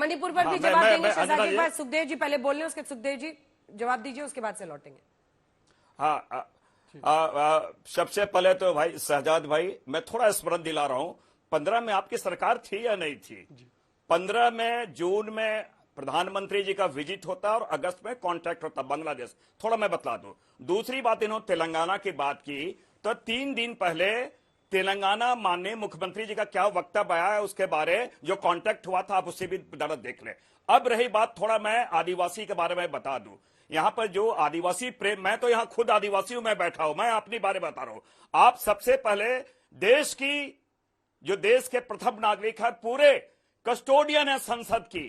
मणिपुर पर भी जवाब देंगे शहजाद जी के बाद। सुखदेव जी पहले बोल रहे हैं, उसके सुखदेव जी जवाब दीजिए, उसके बाद से लौटेंगे। हाँ, सबसे पहले तो भाई शहजाद भाई, मैं थोड़ा स्मरण दिला रहा हूं, 15 में आपकी सरकार थी या नहीं थी? 15 में जून में प्रधानमंत्री जी का विजिट होता है और अगस्त में कॉन्ट्रैक्ट होता बांग्लादेश। थोड़ा मैं बतला दूं। दूसरी बात, इन्होंने तेलंगाना की बात की तो 3 दिन पहले तेलंगाना माननीय मुख्यमंत्री जी का क्या वक्तव्य आया है उसके बारे जो कॉन्ट्रैक्ट हुआ था, आप उससे भी जरा देख लें। अब रही बात, थोड़ा मैं आदिवासी के बारे में बता दूं। यहां पर जो आदिवासी प्रेम, मैं तो यहां खुद आदिवासी हूं, मैं बैठा हूं, मैं अपनी बारे बता रहा हूं। आप सबसे पहले देश की, जो देश के प्रथम नागरिक है, पूरे कस्टोडियन है संसद की,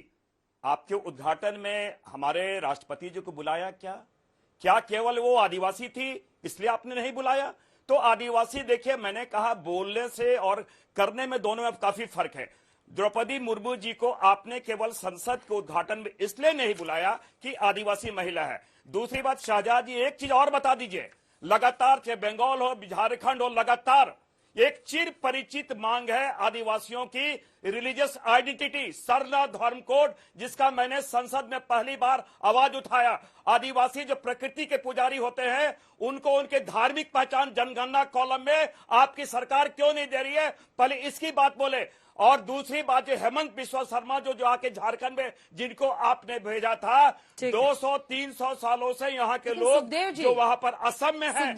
आपके उद्घाटन में हमारे राष्ट्रपति जी को बुलाया क्या केवल वो आदिवासी थी इसलिए आपने नहीं बुलाया? तो आदिवासी, देखिए मैंने कहा बोलने से और करने में दोनों में काफी फर्क है। द्रौपदी मुर्मू जी को आपने केवल संसद के उद्घाटन में इसलिए नहीं बुलाया कि आदिवासी महिला है। दूसरी बात शहजाद जी, एक चीज और बता दीजिए, लगातार चाहे बंगाल हो, झारखंड हो, लगातार एक चिर परिचित मांग है आदिवासियों की रिलीजियस आइडेंटिटी, सरना धर्म कोड, जिसका मैंने संसद में पहली बार आवाज उठाया। आदिवासी जो प्रकृति के पुजारी होते हैं, उनको उनके धार्मिक पहचान जनगणना कॉलम में आपकी सरकार क्यों नहीं दे रही है? पहले इसकी बात बोले। और दूसरी बात, जो हेमंत बिस्वा शर्मा जो आके झारखंड में, जिनको आपने भेजा था, 200-300 सालों से यहाँ के लोग जो वहां पर असम में है,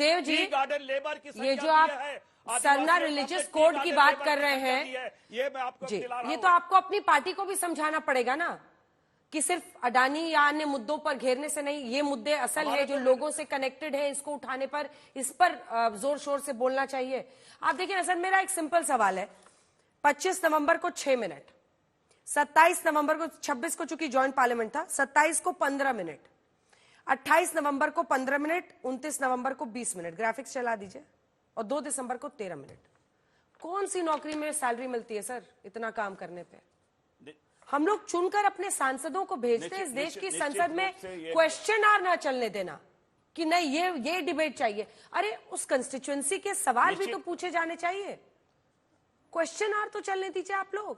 गार्डन लेबर की ये जो आप सरना रिलीजियस कोड की बात कर रहे हैं, ये मैं आपको जी, दिला रहा हूं। ये तो आपको अपनी पार्टी को भी समझाना पड़ेगा ना कि सिर्फ अडानी या अन्य मुद्दों पर घेरने से नहीं, ये मुद्दे असल है जो लोगों से कनेक्टेड है, इसको उठाने पर, इस पर जोर शोर से बोलना चाहिए। आप देखिए असल मेरा एक सिंपल सवाल है, 25 नवंबर को 6 मिनट, 27 नवंबर को, 26 को चूंकि ज्वाइंट पार्लियामेंट था, 27 को 15 मिनट, 28 नवंबर को 15 मिनट, 29 नवंबर को 20 मिनट, ग्राफिक्स चला दीजिए, और 2 दिसंबर को 13 मिनट। कौन सी नौकरी में सैलरी मिलती है सर इतना काम करने पे? हम लोग चुनकर अपने सांसदों को भेजते हैं इस देश की संसद में, क्वेश्चन आर ना चलने देना कि नहीं ये डिबेट चाहिए। अरे उस कंस्टिट्यूएंसी के सवाल भी तो पूछे जाने चाहिए, क्वेश्चन आर तो चलने दीजिए आप लोग।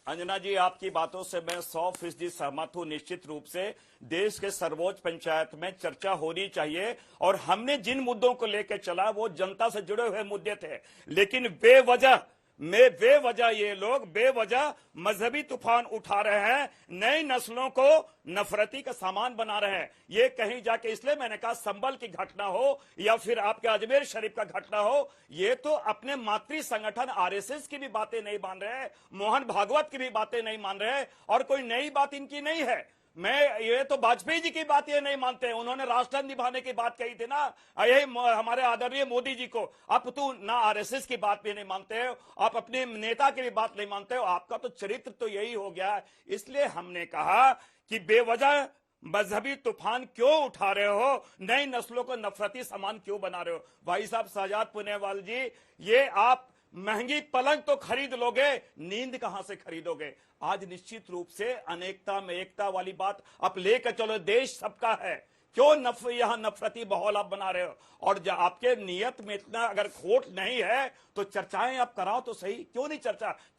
अंजना जी, आपकी बातों से मैं 100% सहमत हूं। निश्चित रूप से देश के सर्वोच्च पंचायत में चर्चा होनी चाहिए, और हमने जिन मुद्दों को लेकर चला वो जनता से जुड़े हुए मुद्दे थे, लेकिन बेवजह ये लोग बेवजह मजहबी तूफान उठा रहे हैं, नई नस्लों को नफरती का सामान बना रहे हैं। ये कहीं जाके, इसलिए मैंने कहा संबल की घटना हो या फिर आपके अजमेर शरीफ का घटना हो, ये तो अपने मातृ संगठन आरएसएस की भी बातें नहीं मान रहे, मोहन भागवत की भी बातें नहीं मान रहे, और कोई नई बात इनकी नहीं है। ये तो वाजपेयी जी की बात ये नहीं मानते हैं, उन्होंने राष्ट्र निभाने की बात कही थी ना, यही हमारे आदरणीय मोदी जी को। आप तो ना आरएसएस की बात भी नहीं मानते हो, आप अपने नेता की भी बात नहीं मानते हो, आपका तो चरित्र तो यही हो गया है। इसलिए हमने कहा कि बेवजह मजहबी तूफान क्यों उठा रहे हो, नई नस्लों को नफरती सामान क्यों बना रहे हो? भाई साहब शहजाद पुनेवाल जी, ये आप महंगी पलंग तो खरीद लोगे, नींद कहां से खरीदोगे? आज निश्चित रूप से अनेकता में एकता वाली बात आप लेकर चलो, देश सबका है, क्यों यहां नफरती माहौल आप बना रहे हो? और आपके नियत में इतना अगर खोट नहीं है तो चर्चाएं आप कराओ तो सही, क्यों नहीं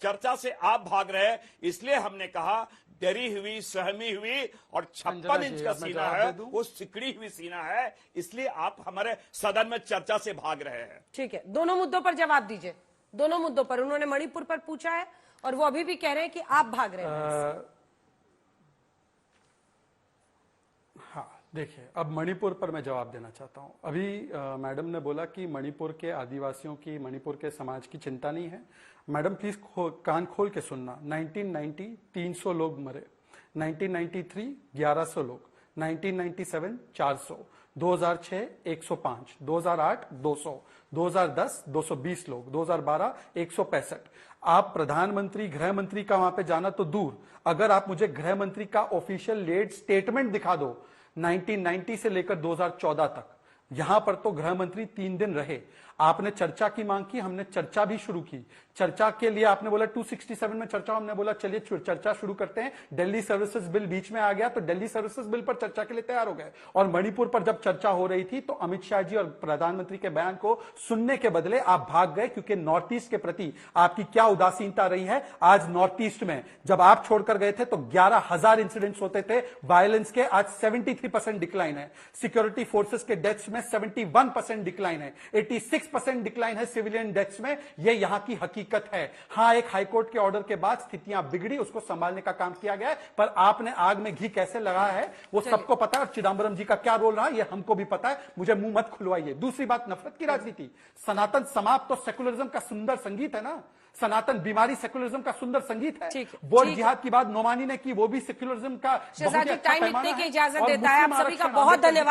चर्चा से आप भाग रहे हैं? इसलिए हमने कहा डरी हुई, सहमी हुई, और 56 इंच का सीना है, वो सिकड़ी हुई सीना है, इसलिए आप हमारे सदन में चर्चा से भाग रहे हैं। ठीक है, दोनों मुद्दों पर जवाब दीजिए, दोनों मुद्दों पर। उन्होंने मणिपुर पर पूछा है और वो अभी भी कह रहे हैं कि आप भाग रहे हैं। हाँ, देखिए, अब मणिपुर पर मैं जवाब देना चाहता हूं। अभी मैडम ने बोला कि मणिपुर के आदिवासियों की, मणिपुर के समाज की चिंता नहीं है। मैडम प्लीज कान खोल के सुनना। 1990 300 लोग मरे, 1993 1100 लोग, 1997 400, 2006 105, 2008 200, 2010 220 लोग, 2012 165। आप प्रधानमंत्री, गृह मंत्री का वहां पे जाना तो दूर, अगर आप मुझे गृह मंत्री का ऑफिशियल लेड स्टेटमेंट दिखा दो 1990 से लेकर 2014 तक, यहां पर तो गृह मंत्री 3 दिन रहे। आपने चर्चा की मांग की, हमने चर्चा भी शुरू की, चर्चा के लिए आपने बोला 267 में चर्चा, हमने बोला चलिए चर्चा शुरू करते हैं। दिल्ली सर्विसेज बिल बीच में आ गया तो दिल्ली सर्विसेज बिल पर चर्चा के लिए तैयार हो गए। और मणिपुर पर जब चर्चा हो रही थी तो अमित शाह जी और प्रधानमंत्री के बयान को सुनने के बदले आप भाग गए, क्योंकि नॉर्थ ईस्ट के प्रति आपकी क्या उदासीनता रही है। आज नॉर्थ ईस्ट में जब आप छोड़कर गए थे तो 11,000 इंसिडेंट्स होते थे वायलेंस के, आज 73% डिक्लाइन है। सिक्योरिटी फोर्सेस के डेथ्स में 71% डिक्लाइन है, 86% डिक्लाइन है सिविलियन डेथ्स में। यह यहां की हकीकत है। हां, एक हाईकोर्ट के ऑर्डर के बाद स्थितियां बिगड़ी, उसको संभालने का काम किया गया है, पर आपने आग में घी कैसे लगाया है वो सबको पता है। और चिदंबरम जी का क्या रोल रहा है ये हमको भी पता है, मुझे मुंह मत खुलवाइए। दूसरी बात, नफरत की राजनीति, सनातन समाप्त तो सेकुलरिज्म का सुंदर संगीत है ना। सनातन बीमारी सेकुलरिज्म का सुंदर संगीत है। बोर्ड जिहाद की बात नोमानी ने की, वो भी सेकुलरिज्म का शहजाद जी, टाइम लिखने की इजाजत देता है। आप सभी का बहुत धन्यवाद।